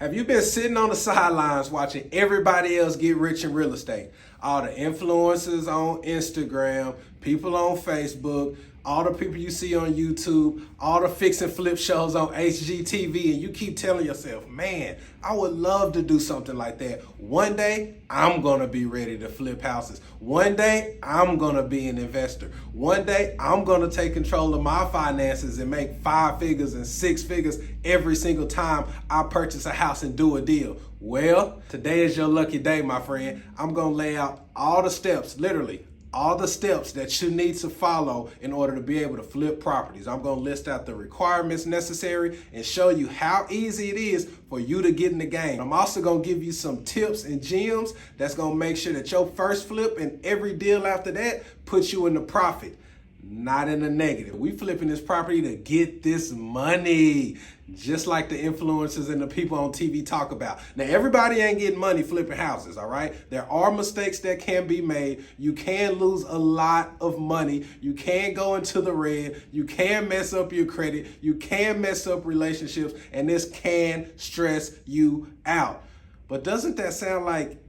Have you been sitting on the sidelines watching everybody else get rich in real estate? All the influencers on Instagram, people on Facebook, all the people you see on YouTube, all the fix and flip shows on hgtv, and you keep telling yourself, man, I would love to do something like that. One day, I'm gonna be ready to flip houses. One day, I'm gonna be an investor. One day, I'm gonna take control of my finances and make 5 figures and 6 figures every single time I purchase a house and do a deal. Well, today is your lucky day, my friend. I'm gonna lay out all the steps, literally, all the steps that you need to follow in order to be able to flip properties. I'm going to list out the requirements necessary and show you how easy it is for you to get in the game. I'm also going to give you some tips and gems that's going to make sure that your first flip and every deal after that puts you in the profit, not in the negative. We flipping this property to get this money, just like the influencers and the people on TV talk about. Now, everybody ain't getting money flipping houses, all right? There are mistakes that can be made. You can lose a lot of money. You can go into the red. You can mess up your credit. You can mess up relationships, and this can stress you out. But doesn't that sound like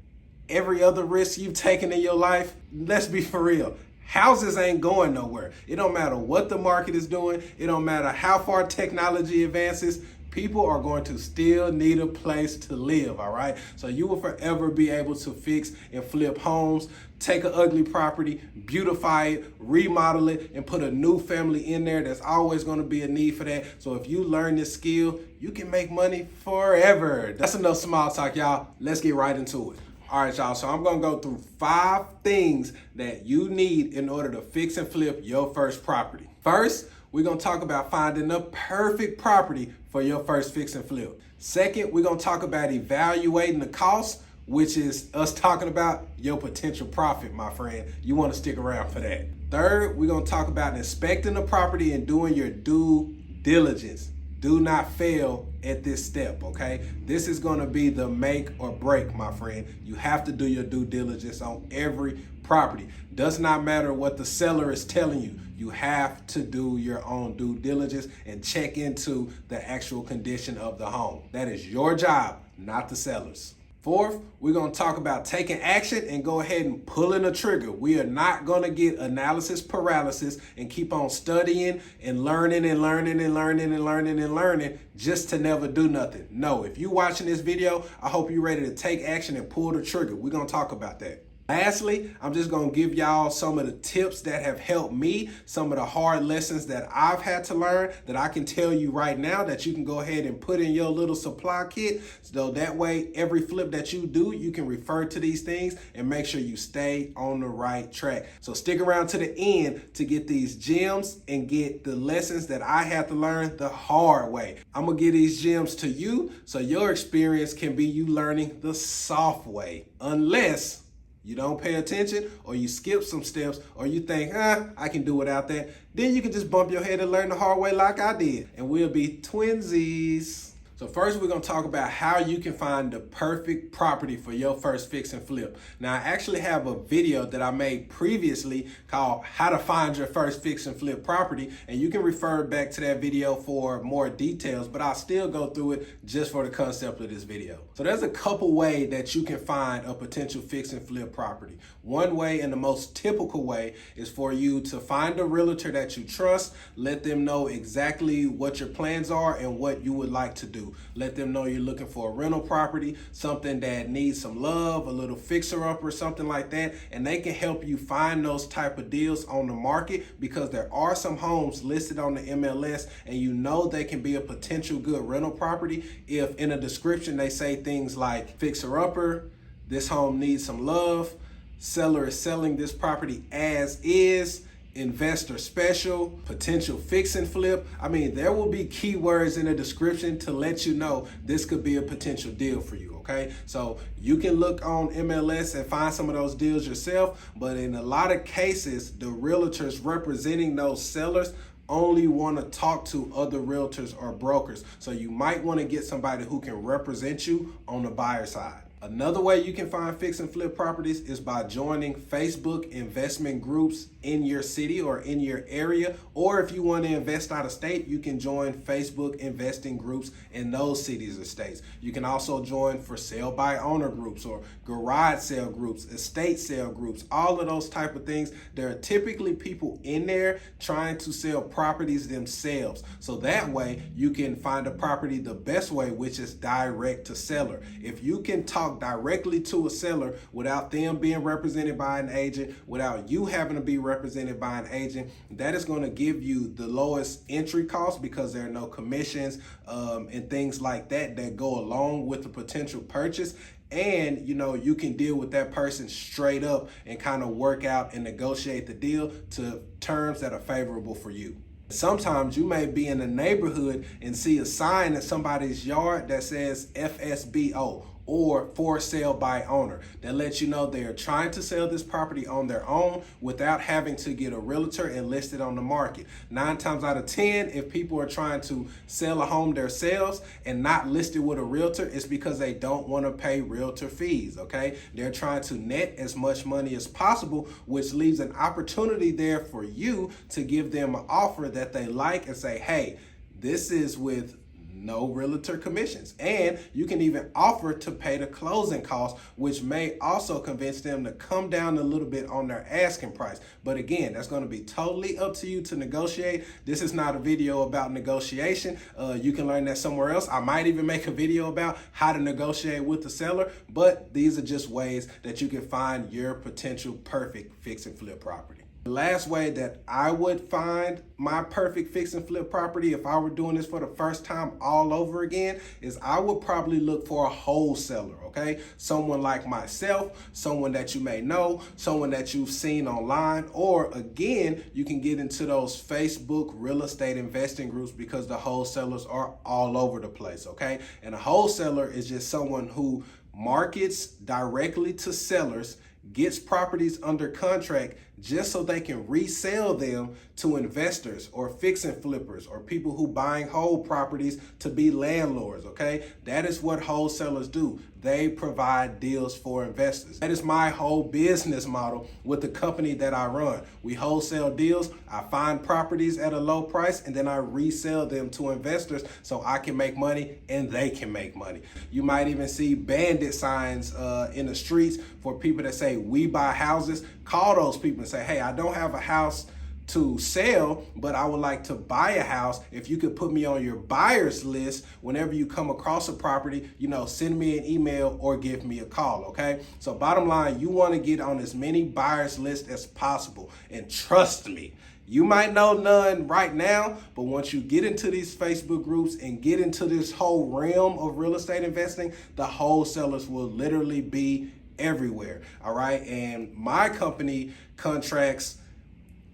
every other risk you've taken in your life? Let's be for real. Houses ain't going nowhere. It don't matter what the market is doing. It don't matter how far technology advances. People are going to still need a place to live, all right? So you will forever be able to fix and flip homes, take an ugly property, beautify it, remodel it, and put a new family in there. There's always going to be a need for that. So if you learn this skill, you can make money forever. That's enough small talk, y'all. Let's get right into it. All right, y'all, so I'm gonna go through 5 things that you need in order to fix and flip your first property. First, we're gonna talk about finding the perfect property for your first fix and flip. Second, we're gonna talk about evaluating the cost, which is us talking about your potential profit, my friend. You wanna stick around for that. Third, we're gonna talk about inspecting the property and doing your due diligence. Do not fail at this step, okay? This is gonna be the make or break, my friend. You have to do your due diligence on every property. Does not matter what the seller is telling you. You have to do your own due diligence and check into the actual condition of the home. That is your job, not the seller's. Fourth, we're gonna talk about taking action and go ahead and pulling the trigger. We are not gonna get analysis paralysis and keep on studying and learning and learning and learning and learning and learning just to never do nothing. No, if you're watching this video, I hope you're ready to take action and pull the trigger. We're gonna talk about that. Lastly, I'm just gonna give y'all some of the tips that have helped me, some of the hard lessons that I've had to learn that I can tell you right now that you can go ahead and put in your little supply kit. So that way, every flip that you do, you can refer to these things and make sure you stay on the right track. So stick around to the end to get these gems and get the lessons that I had to learn the hard way. I'm gonna give these gems to you so your experience can be you learning the soft way, unless you don't pay attention or you skip some steps or you think, I can do without that. Then you can just bump your head and learn the hard way like I did. And we'll be twinsies. So first we're gonna talk about how you can find the perfect property for your first fix and flip. Now I actually have a video that I made previously called How to Find Your First Fix and Flip Property, and you can refer back to that video for more details, but I'll still go through it just for the concept of this video. So there's a couple ways that you can find a potential fix and flip property. One way, and the most typical way, is for you to find a realtor that you trust, let them know exactly what your plans are and what you would like to do. Let them know you're looking for a rental property, something that needs some love, a little fixer-up or something like that, and they can help you find those type of deals on the market because there are some homes listed on the MLS and you know they can be a potential good rental property if in a description they say things like fixer-upper, this home needs some love, seller is selling this property as is, investor special, potential fix and flip. I mean, there will be keywords in the description to let you know this could be a potential deal for you, okay? So you can look on MLS and find some of those deals yourself, but in a lot of cases, the realtors representing those sellers only want to talk to other realtors or brokers. So you might want to get somebody who can represent you on the buyer side. Another way you can find fix and flip properties is by joining Facebook investment groups in your city or in your area. Or if you want to invest out of state, you can join Facebook investing groups in those cities or states. You can also join for sale by owner groups or garage sale groups, estate sale groups, all of those type of things. There are typically people in there trying to sell properties themselves. So that way you can find a property the best way, which is direct to seller. If you can talk directly to a seller without them being represented by an agent, without you having to be represented by an agent, that is going to give you the lowest entry cost because there are no commissions and things like that that go along with the potential purchase. And you can deal with that person straight up and kind of work out and negotiate the deal to terms that are favorable for you. Sometimes you may be in a neighborhood and see a sign in somebody's yard that says FSBO, or for sale by owner, that lets you know they are trying to sell this property on their own without having to get a realtor and list it on the market. 9 times out of 10, if people are trying to sell a home themselves and not list it with a realtor, it's because they don't want to pay realtor fees, okay? They're trying to net as much money as possible, which leaves an opportunity there for you to give them an offer that they like and say, hey, this is with no realtor commissions. And you can even offer to pay the closing costs, which may also convince them to come down a little bit on their asking price. But again, that's going to be totally up to you to negotiate. This is not a video about negotiation. You can learn that somewhere else. I might even make a video about how to negotiate with the seller, but these are just ways that you can find your potential perfect fix and flip property. The last way that I would find my perfect fix and flip property if I were doing this for the first time all over again is I would probably look for a wholesaler, okay? Someone like myself, someone that you may know, someone that you've seen online, or again, you can get into those Facebook real estate investing groups because the wholesalers are all over the place, okay? And a wholesaler is just someone who markets directly to sellers, gets properties under contract just so they can resell them to investors or fix and flippers or people who buying whole properties to be landlords, okay? That is what wholesalers do. They provide deals for investors. That is my whole business model with the company that I run. We wholesale deals. I find properties at a low price and then I resell them to investors so I can make money and they can make money. You might even see bandit signs in the streets for people that say, we buy houses. Call those people and say, hey, I don't have a house to sell, but I would like to buy a house. If you could put me on your buyer's list whenever you come across a property, send me an email or give me a call, okay? So bottom line, you want to get on as many buyers lists as possible. And trust me, you might know none right now, but once you get into these Facebook groups and get into this whole realm of real estate investing, the wholesalers will literally be everywhere, all right? And my company contracts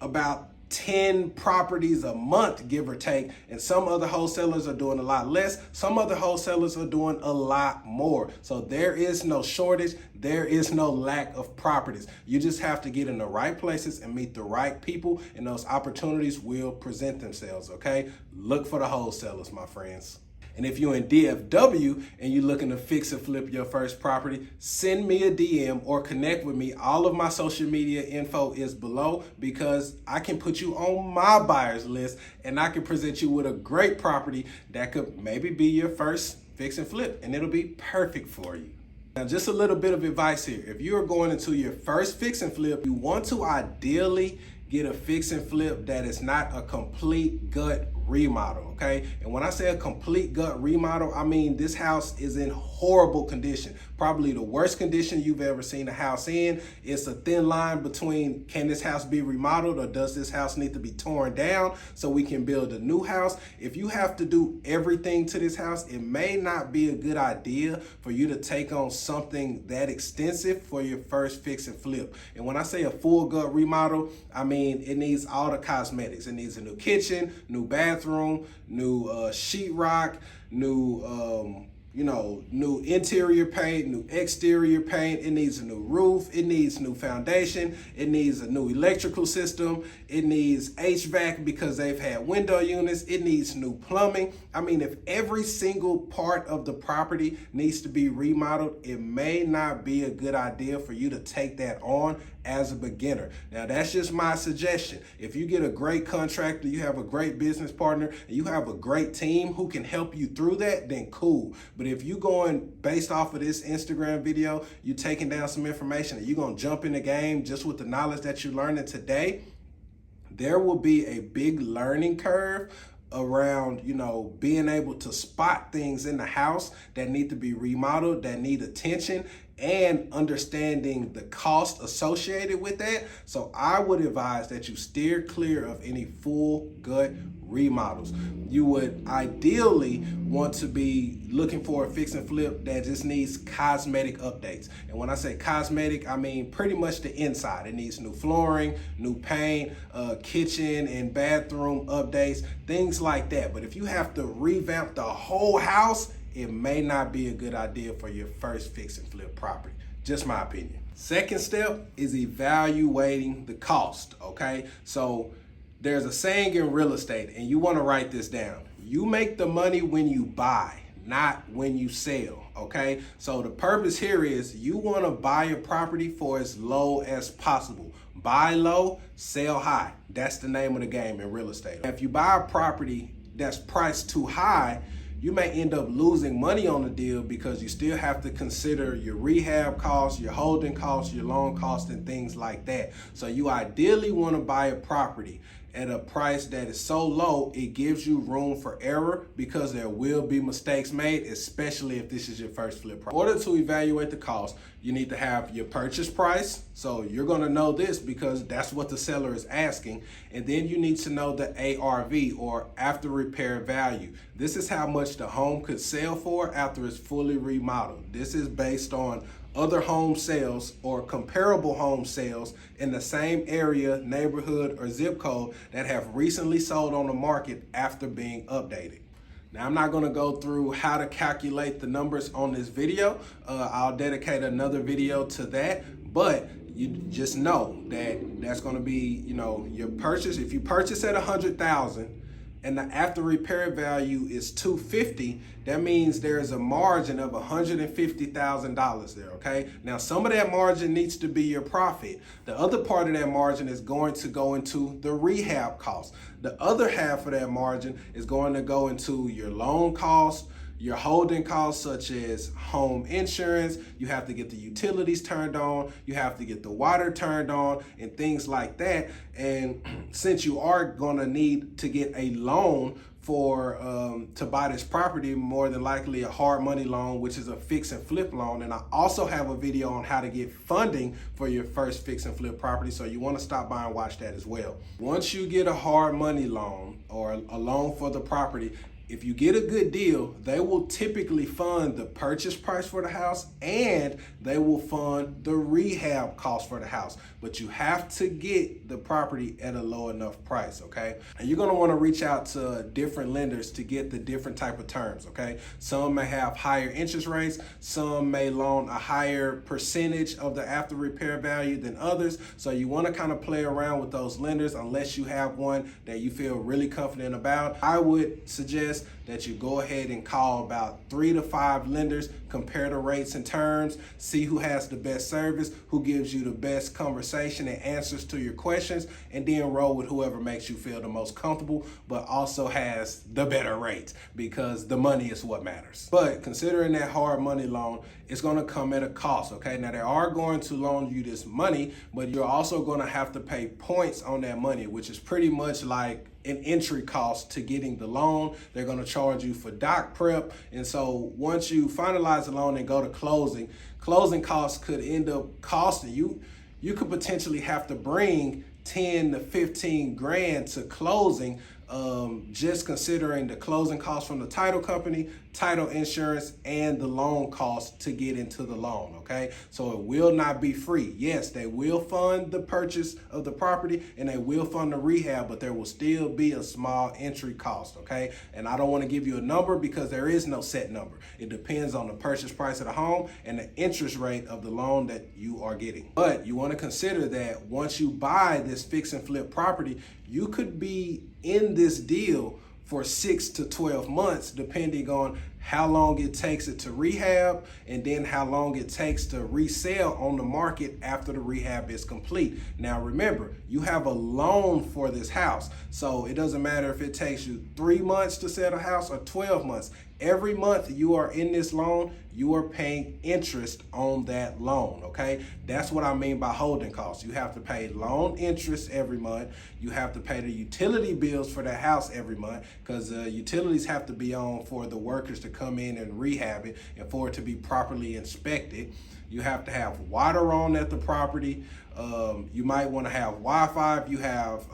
about 10 properties a month, give or take, and some other wholesalers are doing a lot less. Some other wholesalers are doing a lot more. So there is no shortage. There is no lack of properties. You just have to get in the right places and meet the right people, and those opportunities will present themselves, okay? Look for the wholesalers, my friends. And if you're in DFW and you're looking to fix and flip your first property, send me a DM or connect with me. All of my social media info is below because I can put you on my buyer's list and I can present you with a great property that could maybe be your first fix and flip, and it'll be perfect for you. Now, just a little bit of advice here. If you are going into your first fix and flip, you want to ideally get a fix and flip that is not a complete gut remodel, okay? And when I say a complete gut remodel, I mean this house is in horrible condition, probably the worst condition you've ever seen a house in. It's a thin line between, can this house be remodeled or does this house need to be torn down so we can build a new house? If you have to do everything to this house, it may not be a good idea for you to take on something that extensive for your first fix and flip. And when I say a full gut remodel, I mean it needs all the cosmetics. It needs a new kitchen, new bathroom, new sheetrock, new new interior paint, new exterior paint. It needs a new roof. It needs new foundation. It needs a new electrical system. It needs HVAC because they've had window units. It needs new plumbing. I mean, if every single part of the property needs to be remodeled, it may not be a good idea for you to take that on as a beginner. Now, that's just my suggestion. If you get a great contractor, you have a great business partner, and you have a great team who can help you through that, then cool. But if you going based off of this Instagram video, you taking down some information and you're going to jump in the game just with the knowledge that you're learning today, there will be a big learning curve around, being able to spot things in the house that need to be remodeled, that need attention, and understanding the cost associated with that. So I would advise that you steer clear of any full gut remodels. You would ideally want to be looking for a fix and flip that just needs cosmetic updates. And when I say cosmetic, I mean pretty much the inside. It needs new flooring, new paint, kitchen and bathroom updates, things like that. But if you have to revamp the whole house, it may not be a good idea for your first fix and flip property. Just my opinion. Second step is evaluating the cost, okay? So there's a saying in real estate, and you want to write this down. You make the money when you buy, not when you sell, okay? So the purpose here is you want to buy a property for as low as possible. Buy low, sell high. That's the name of the game in real estate. If you buy a property that's priced too high, you may end up losing money on the deal because you still have to consider your rehab costs, your holding costs, your loan costs, and things like that. So you ideally want to buy a property at a price that is so low, it gives you room for error because there will be mistakes made, especially if this is your first flip property. In order to evaluate the cost, you need to have your purchase price. So you're going to know this because that's what the seller is asking. And then you need to know the ARV, or after repair value. This is how much the home could sell for after it's fully remodeled. This is based on other home sales or comparable home sales in the same area, neighborhood, or zip code that have recently sold on the market after being updated. Now, I'm not going to go through how to calculate the numbers on this video. I'll dedicate another video to that, but you just know that that's going to be, your purchase. If you purchase at $100,000 and the after repair value is $250, that means there's a margin of $150,000 there, okay? Now, some of that margin needs to be your profit. The other part of that margin is going to go into the rehab costs. The other half of that margin is going to go into your loan costs, your holding costs such as home insurance. You have to get the utilities turned on, you have to get the water turned on, and things like that. And since you are gonna need to get a loan to buy this property, more than likely a hard money loan, which is a fix and flip loan. And I also have a video on how to get funding for your first fix and flip property, so you want to stop by and watch that as well. Once you get a hard money loan or a loan for the property, if you get a good deal, they will typically fund the purchase price for the house and they will fund the rehab cost for the house. But you have to get the property at a low enough price, okay? And you're gonna wanna reach out to different lenders to get the different type of terms, okay? Some may have higher interest rates, some may loan a higher percentage of the after repair value than others. So you wanna kind of play around with those lenders unless you have one that you feel really confident about. I would suggest that you go ahead and call about 3 to 5 lenders, compare the rates and terms, see who has the best service, who gives you the best conversation and answers to your questions, and then roll with whoever makes you feel the most comfortable, but also has the better rates, because the money is what matters. But considering that hard money loan, it's gonna come at a cost, okay? Now, they are going to loan you this money, but you're also gonna have to pay points on that money, which is pretty much like an entry cost to getting the loan. They're going to charge you for doc prep. And so once you finalize the loan and go to closing costs could end up costing you. You could potentially have to bring 10 to 15 grand to closing, just considering the closing costs from the title company, title insurance, and the loan cost to get into the loan, okay? So it will not be free. Yes, they will fund the purchase of the property and they will fund the rehab, but there will still be a small entry cost, okay? And I don't want to give you a number because there is no set number. It depends on the purchase price of the home and the interest rate of the loan that you are getting. But you want to consider that once you buy this fix and flip property, you could be in this deal for 6 to 12 months, depending on how long it takes it to rehab and then how long it takes to resell on the market after the rehab is complete. Now remember, you have a loan for this house, so it doesn't matter if it takes you 3 months to sell the house or 12 months. Every month you are in this loan, you are paying interest on that loan, okay? That's what I mean by holding costs. You have to pay loan interest every month. You have to pay the utility bills for the house every month because utilities have to be on for the workers to come in and rehab it and for it to be properly inspected. You have to have water on at the property. You might want to have Wi-Fi if you have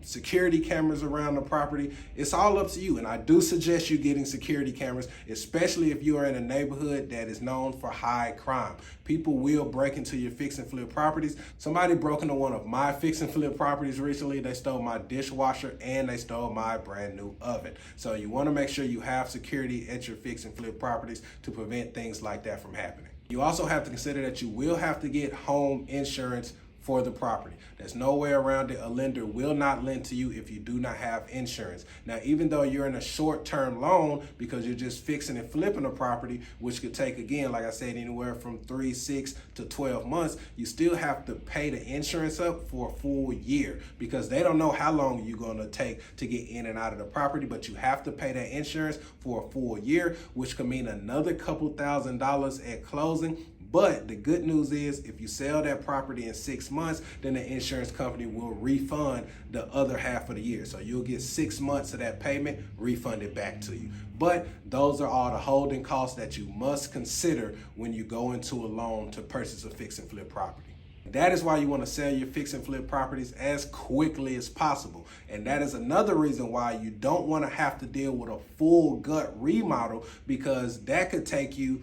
security cameras around the property. It's all up to you, and I do suggest you getting security cameras, especially if you are in a neighborhood that is known for high crime. People will break into your fix and flip properties. Somebody broke into one of my fix and flip properties recently. They stole my dishwasher and they stole my brand new oven. So you want to make sure you have security at your fix and flip properties to prevent things like that from happening. You also have to consider that you will have to get home insurance for the property. There's no way around it. A lender will not lend to you if you do not have insurance. Now, even though you're in a short-term loan because you're just fixing and flipping a property, which could take, again, like I said, anywhere from 3, 6 to 12 months, you still have to pay the insurance up for a full year because they don't know how long you're going to take to get in and out of the property, but you have to pay that insurance for a full year, which could mean another couple $1,000s at closing. But the good news is if you sell that property in 6 months, then the insurance company will refund the other half of the year. So you'll get 6 months of that payment refunded back to you. But those are all the holding costs that you must consider when you go into a loan to purchase a fix and flip property. That is why you want to sell your fix and flip properties as quickly as possible. And that is another reason why you don't want to have to deal with a full gut remodel, because that could take you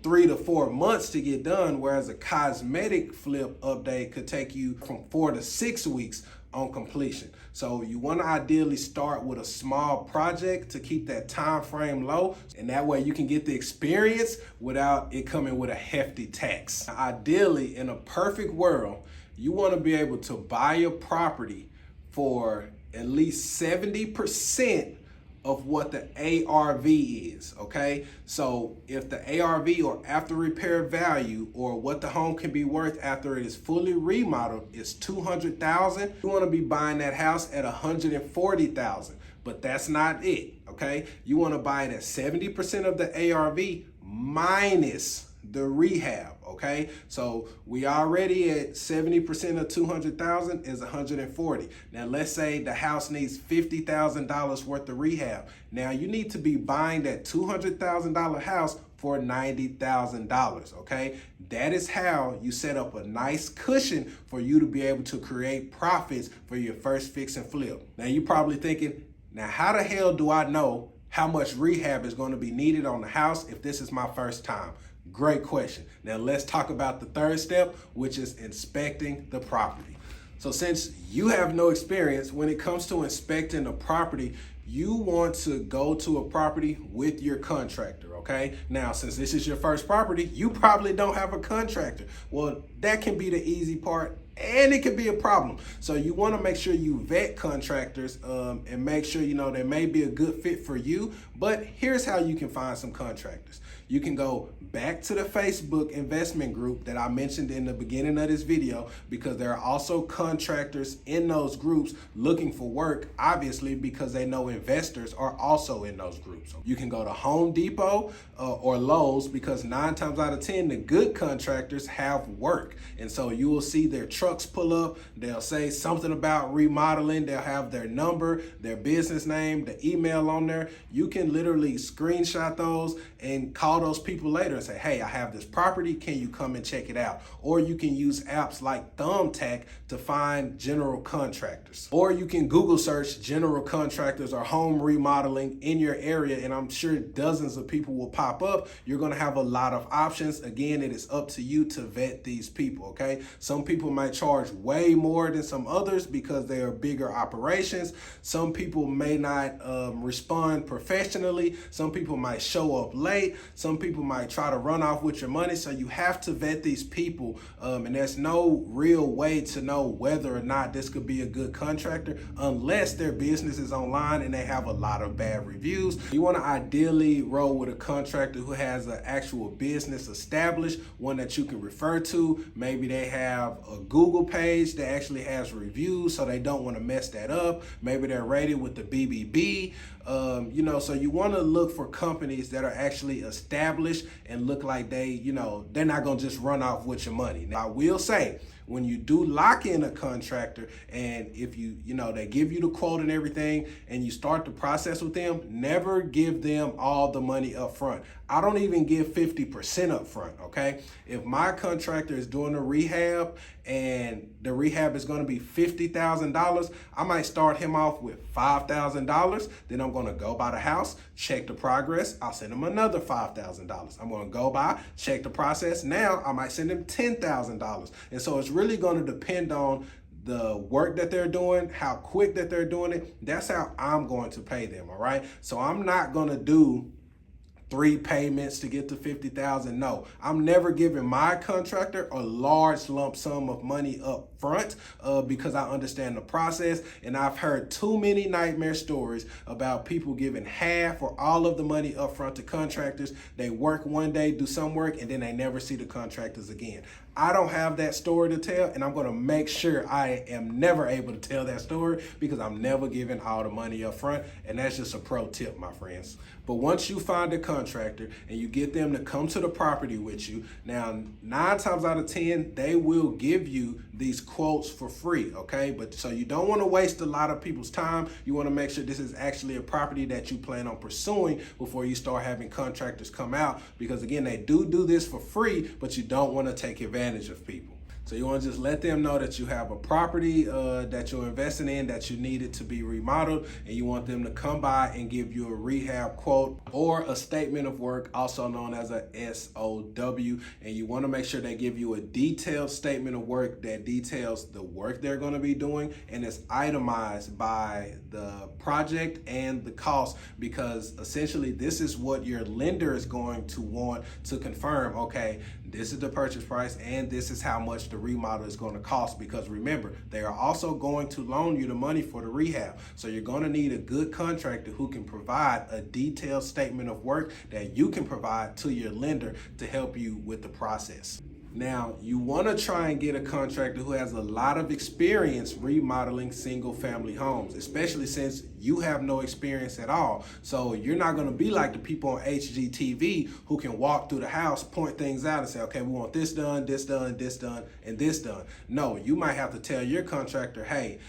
3 to 4 months to get done, whereas a cosmetic flip update could take you from 4 to 6 weeks on completion. So you want to ideally start with a small project to keep that time frame low, and that way you can get the experience without it coming with a hefty tax. Ideally, in a perfect world, you want to be able to buy a property for at least 70% of what the ARV is, okay? So if the ARV, or after repair value, or what the home can be worth after it is fully remodeled, is $200,000, you want to be buying that house at $140,000. But that's not it, okay? You want to buy it at 70% of the ARV minus the rehab, okay? So we already at 70% of 200,000 is 140. Now let's say the house needs $50,000 worth of rehab. Now you need to be buying that $200,000 house for $90,000, okay? That is how you set up a nice cushion for you to be able to create profits for your first fix and flip. Now you're probably thinking, now how the hell do I know how much rehab is going to be needed on the house if this is my first time? Great question. Now let's talk about the third step, which is inspecting the property. So since you have no experience when it comes to inspecting a property, you want to go to a property with your contractor, okay? Now, since this is your first property, you probably don't have a contractor. Well, that can be the easy part, and it can be a problem. So you want to make sure you vet contractors and make sure, they may be a good fit for you. But here's how you can find some contractors. You can go back to the Facebook investment group that I mentioned in the beginning of this video, because there are also contractors in those groups looking for work, obviously, because they know investors are also in those groups. You can go to Home Depot or Lowe's, because 9 times out of 10, the good contractors have work. And so you will see their trucks pull up. They'll say something about remodeling. They'll have their number, their business name, the email on there. You can literally screenshot those and call those people later and say, hey, I have this property, can you come and check it out? Or you can use apps like Thumbtack to find general contractors. Or you can Google search general contractors or home remodeling in your area, and I'm sure dozens of people will pop up. You're gonna have a lot of options. Again, it is up to you to vet these people, okay? Some people might charge way more than some others because they are bigger operations. Some people may not respond professionally. Some people might show up late. Some people might try to run off with your money. So you have to vet these people, and there's no real way to know whether or not this could be a good contractor unless their business is online and they have a lot of bad reviews. You want to ideally roll with a contractor who has an actual business established, one that you can refer to. Maybe they have a Google page that actually has reviews, so they don't want to mess that up. Maybe they're rated with the BBB. So you want to look for companies that are actually established and look like they're not going to just run off with your money. Now, I will say, when you do lock in a contractor, and if they give you the quote and everything, and you start the process with them, never give them all the money up front. I don't even give 50% up front, okay? If my contractor is doing a rehab and the rehab is gonna be $50,000, I might start him off with $5,000. Then I'm gonna go by the house, check the progress. I'll send him another $5,000. I'm gonna go by, check the process. Now I might send him $10,000. And so it's really gonna depend on the work that they're doing, how quick that they're doing it. That's how I'm going to pay them, all right? So I'm not gonna do 3 payments to get to $50,000. No, I'm never giving my contractor a large lump sum of money up front because I understand the process, and I've heard too many nightmare stories about people giving half or all of the money up front to contractors. They work one day, do some work, and then they never see the contractors again. I don't have that story to tell, and I'm gonna make sure I am never able to tell that story because I'm never giving all the money up front, and that's just a pro tip, my friends. But once you find a contractor and you get them to come to the property with you, now 9 times out of 10, they will give you these quotes for free, okay? But so you don't wanna waste a lot of people's time. You wanna make sure this is actually a property that you plan on pursuing before you start having contractors come out, because again, they do this for free, but you don't wanna take advantage of people. So you want to just let them know that you have a property that you're investing in, that you need it to be remodeled, and you want them to come by and give you a rehab quote or a statement of work, also known as a SOW. And you want to make sure they give you a detailed statement of work that details the work they're going to be doing and is itemized by the project and the cost, because essentially this is what your lender is going to want to confirm. Okay, this is the purchase price and this is how much the remodel is going to cost, because remember, they are also going to loan you the money for the rehab. So you're going to need a good contractor who can provide a detailed statement of work that you can provide to your lender to help you with the process. Now, you want to try and get a contractor who has a lot of experience remodeling single family homes, especially since you have no experience at all. So you're not going to be like the people on HGTV who can walk through the house, point things out and say, okay, we want this done, this done, this done, and this done. No, you might have to tell your contractor, hey,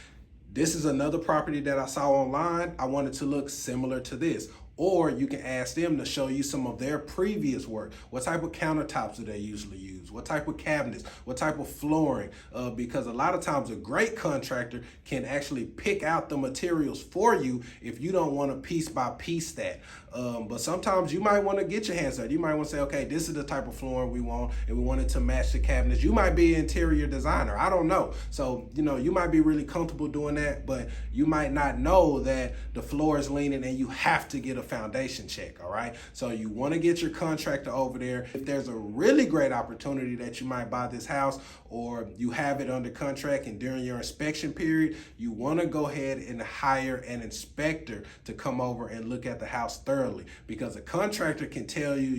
this is another property that I saw online. I want it to look similar to this. Or you can ask them to show you some of their previous work. What type of countertops do they usually use? What type of cabinets? What type of flooring? Because a lot of times a great contractor can actually pick out the materials for you if you don't want to piece by piece that. But sometimes you might want to get your hands dirty. You might want to say, okay, this is the type of flooring we want, and we want it to match the cabinets. You might be an interior designer. I don't know. So, you might be really comfortable doing that, but you might not know that the floor is leaning and you have to get a foundation check, all right? So you want to get your contractor over there. If there's a really great opportunity that you might buy this house, or you have it under contract and during your inspection period, you want to go ahead and hire an inspector to come over and look at the house thoroughly, because a contractor can tell you,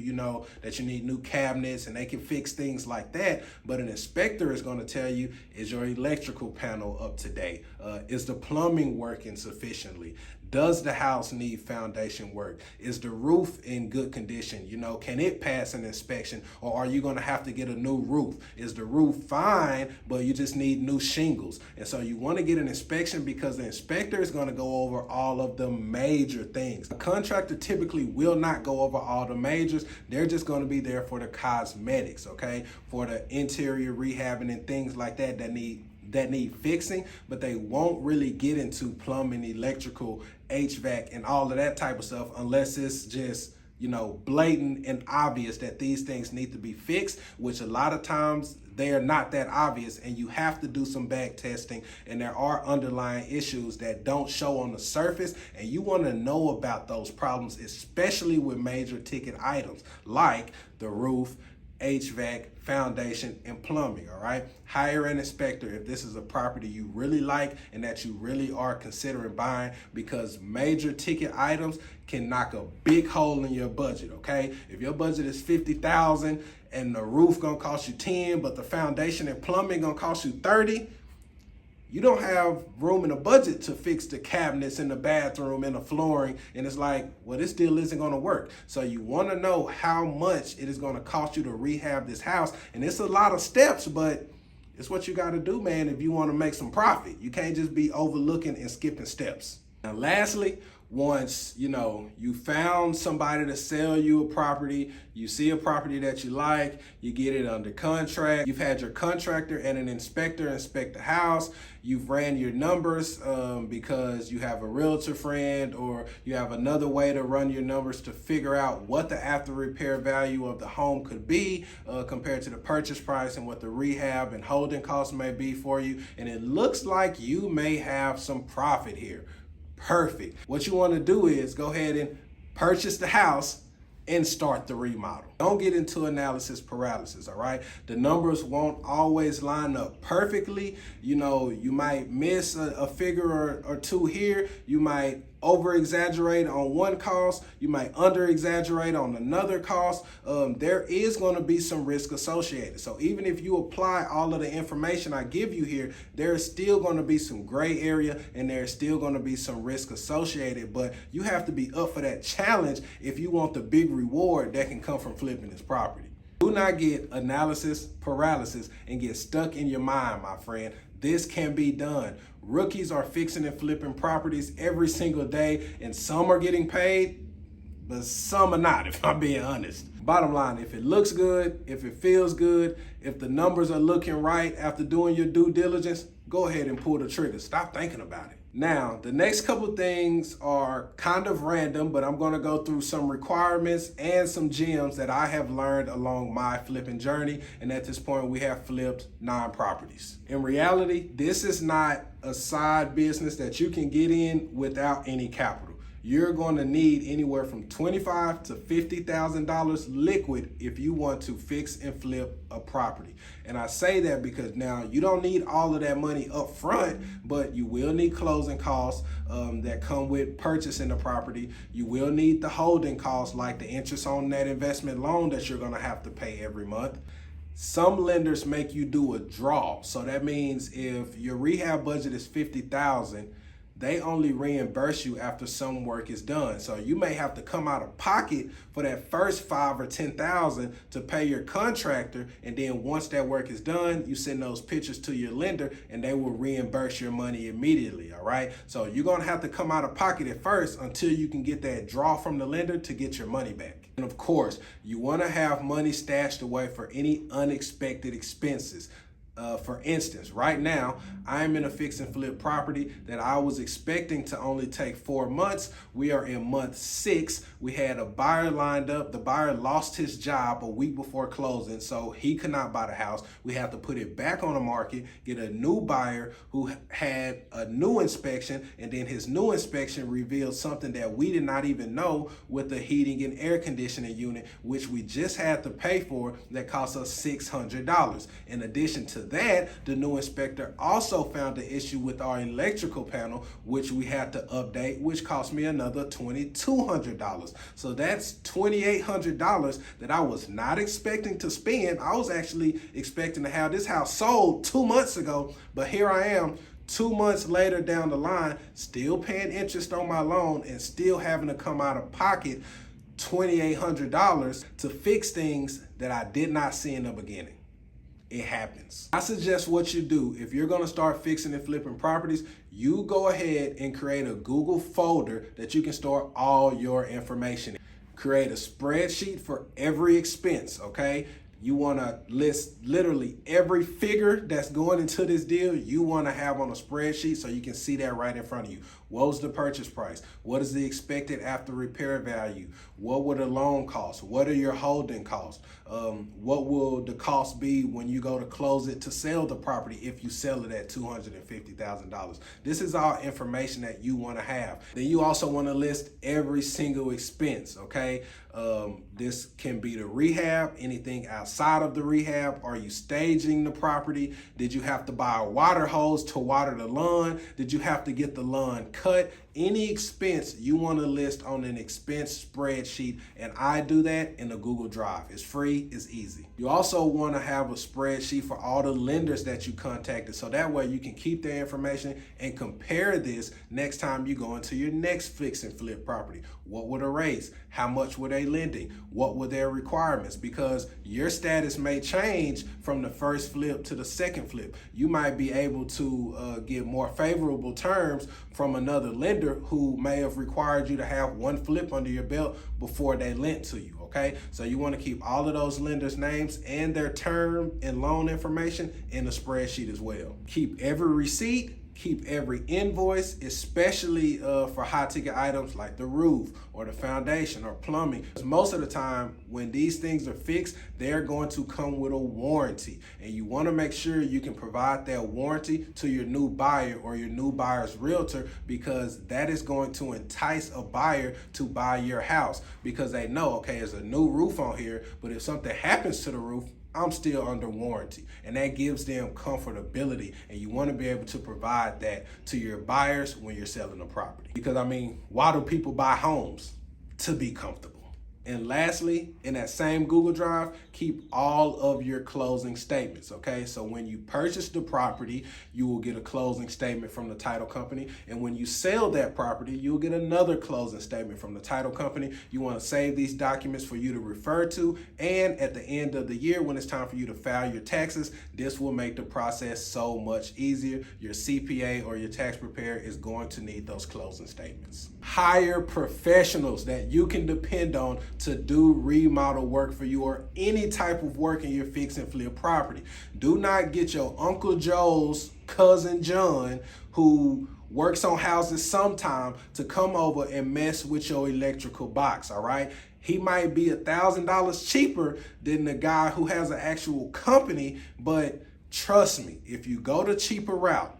that you need new cabinets and they can fix things like that, but an inspector is going to tell you, is your electrical panel up to date? Is the plumbing working sufficiently? Does the house need foundation work? Is the roof in good condition? Can it pass an inspection, or are you going to have to get a new roof? Is the roof fine, but you just need new shingles? And so you want to get an inspection because the inspector is going to go over all of the major things. A contractor typically will not go over all the majors. They're just going to be there for the cosmetics, okay? For the interior rehabbing and things like that need fixing, but they won't really get into plumbing, electrical, HVAC, and all of that type of stuff unless it's just, blatant and obvious that these things need to be fixed, which a lot of times they are not that obvious, and you have to do some back testing, and there are underlying issues that don't show on the surface, and you want to know about those problems, especially with major ticket items like the roof, HVAC, foundation, and plumbing, all right? Hire an inspector if this is a property you really like and that you really are considering buying, because major ticket items can knock a big hole in your budget, okay? If your budget is $50,000 and the roof gonna cost you 10, but the foundation and plumbing gonna cost you 30, you don't have room in the budget to fix the cabinets in the bathroom and the flooring, and it's like, well, this deal isn't gonna work. So you wanna know how much it is gonna cost you to rehab this house, and it's a lot of steps, but it's what you gotta do, man, if you wanna make some profit. You can't just be overlooking and skipping steps. Now, lastly, once you found somebody to sell you a property, you see a property that you like, you get it under contract, you've had your contractor and an inspector inspect the house, you've ran your numbers because you have a realtor friend or you have another way to run your numbers to figure out what the after repair value of the home could be compared to the purchase price and what the rehab and holding costs may be for you, and it looks like you may have some profit here. Perfect. What you want to do is go ahead and purchase the house and start the remodel. Don't get into analysis paralysis, all right? The numbers won't always line up perfectly. You might miss a figure or two here. You might over-exaggerate on one cost. You might under-exaggerate on another cost. There is going to be some risk associated. So even if you apply all of the information I give you here, there's still going to be some gray area and there's still going to be some risk associated. But you have to be up for that challenge if you want the big reward that can come from flipping this property. Do not get analysis paralysis and get stuck in your mind, my friend. This can be done. Rookies are fixing and flipping properties every single day, and some are getting paid, but some are not, if I'm being honest. Bottom line, if it looks good, if it feels good, if the numbers are looking right after doing your due diligence, go ahead and pull the trigger. Stop thinking about it. Now, the next couple things are kind of random, but I'm going to go through some requirements and some gems that I have learned along my flipping journey. And at this point, we have flipped 9 properties. In reality, this is not a side business that you can get in without any capital. You're going to need anywhere from $25,000 to $50,000 liquid if you want to fix and flip a property. And I say that because now you don't need all of that money up front, but you will need closing costs that come with purchasing the property. You will need the holding costs like the interest on that investment loan that you're going to have to pay every month. Some lenders make you do a draw. So that means if your rehab budget is $50,000, they only reimburse you after some work is done. So you may have to come out of pocket for that first $5,000 or $10,000 to pay your contractor. And then once that work is done, you send those pictures to your lender and they will reimburse your money immediately, all right? So you're gonna have to come out of pocket at first until you can get that draw from the lender to get your money back. And of course, you wanna have money stashed away for any unexpected expenses. For instance, right now, I'm in a fix and flip property that I was expecting to only take 4 months. We are in month 6. We had a buyer lined up. The buyer lost his job a week before closing, so he could not buy the house. We had to put it back on the market, get a new buyer who had a new inspection, and then his new inspection revealed something that we did not even know with the heating and air conditioning unit, which we just had to pay for, that cost us $600. In addition to that, the new inspector also found an issue with our electrical panel, which we had to update, which cost me another $2,200. So that's $2,800 that I was not expecting to spend. I was actually expecting to have this house sold 2 months ago, but here I am 2 months later down the line, still paying interest on my loan and still having to come out of pocket $2,800 to fix things that I did not see in the beginning. It happens. I suggest what you do, if you're gonna start fixing and flipping properties, you go ahead and create a Google folder that you can store all your information in. Create a spreadsheet for every expense, okay? You wanna list literally every figure that's going into this deal, you wanna have on a spreadsheet so you can see that right in front of you. What was the purchase price? What is the expected after repair value? What will the loan cost? What are your holding costs? What will the cost be when you go to close it to sell the property if you sell it at $250,000? This is all information that you wanna have. Then you also wanna list every single expense, okay? This can be the rehab, anything outside of the rehab. Are you staging the property? Did you have to buy a water hose to water the lawn? Did you have to get the lawn cut? Any expense you want to list on an expense spreadsheet, and I do that in a Google Drive. It's free, it's easy. You also want to have a spreadsheet for all the lenders that you contacted, so that way you can keep their information and compare this next time you go into your next fix and flip property. What were the rates? How much were they lending? What were their requirements? Because your status may change from the first flip to the second flip. You might be able to get more favorable terms from another lender who may have required you to have one flip under your belt before they lent to you, okay? So you want to keep all of those lenders' names and their term and loan information in the spreadsheet as well. Keep every receipt. Keep every invoice, especially for high ticket items like the roof or the foundation or plumbing. Most of the time when these things are fixed, they're going to come with a warranty, and you want to make sure you can provide that warranty to your new buyer or your new buyer's realtor, because that is going to entice a buyer to buy your house, because they know, okay, there's a new roof on here, but if something happens to the roof, I'm still under warranty, and that gives them comfortability, and you want to be able to provide that to your buyers when you're selling a property. Because I mean, why do people buy homes? To be comfortable. And lastly, in that same Google Drive, keep all of your closing statements, okay? So when you purchase the property, you will get a closing statement from the title company. And when you sell that property, you'll get another closing statement from the title company. You want to save these documents for you to refer to. And at the end of the year, when it's time for you to file your taxes, this will make the process so much easier. Your CPA or your tax preparer is going to need those closing statements. Hire professionals that you can depend on to do remodel work for you, or any type of work in your fix and flip property. Do not get your Uncle Joe's cousin John, who works on houses sometime, to come over and mess with your electrical box, all right? He might be $1,000 cheaper than the guy who has an actual company, but trust me, if you go the cheaper route,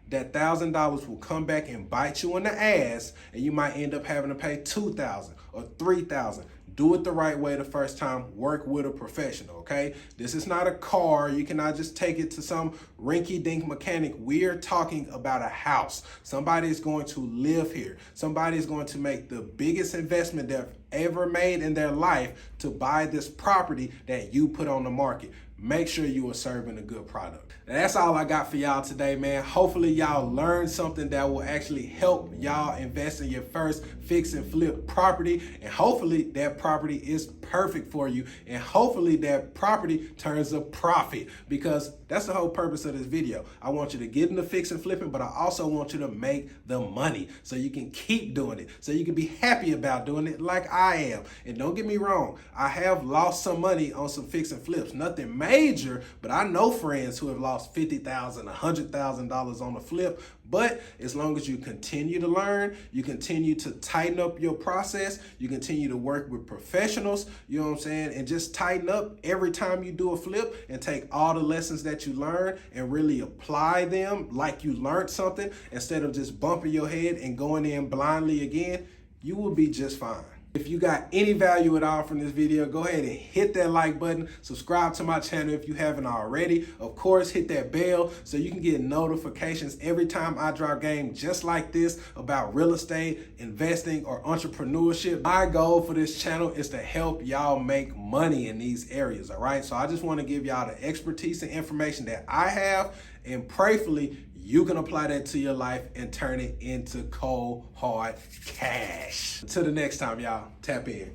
that $1,000 will come back and bite you in the ass, and you might end up having to pay $2,000 or $3,000. Do it the right way the first time. Work with a professional, okay? This is not a car. You cannot just take it to some rinky-dink mechanic. We're talking about a house. Somebody is going to live here. Somebody is going to make the biggest investment they've ever made in their life to buy this property that you put on the market. Make sure you are serving a good product. And that's all I got for y'all today, man. Hopefully y'all learned something that will actually help y'all invest in your first fix and flip property. And hopefully that property is perfect for you. And hopefully that property turns a profit, because that's the whole purpose of this video. I want you to get into fix and flipping, but I also want you to make the money so you can keep doing it, so you can be happy about doing it like I am. And don't get me wrong, I have lost some money on some fix and flips. Nothing major, but I know friends who have lost $50,000, $100,000 on a flip. But as long as you continue to learn, you continue to tighten up your process, you continue to work with professionals, you know what I'm saying, and just tighten up every time you do a flip, and take all the lessons that you learn and really apply them like you learned something, instead of just bumping your head and going in blindly again, you will be just fine. If you got any value at all from this video, go ahead and hit that like button. Subscribe to my channel if you haven't already. Of course, hit that bell so you can get notifications every time I drop game just like this about real estate, investing, or entrepreneurship. My goal for this channel is to help y'all make money in these areas, all right? So I just want to give y'all the expertise and information that I have, And prayerfully, you can apply that to your life and turn it into cold, hard cash. Until the next time, y'all, tap in.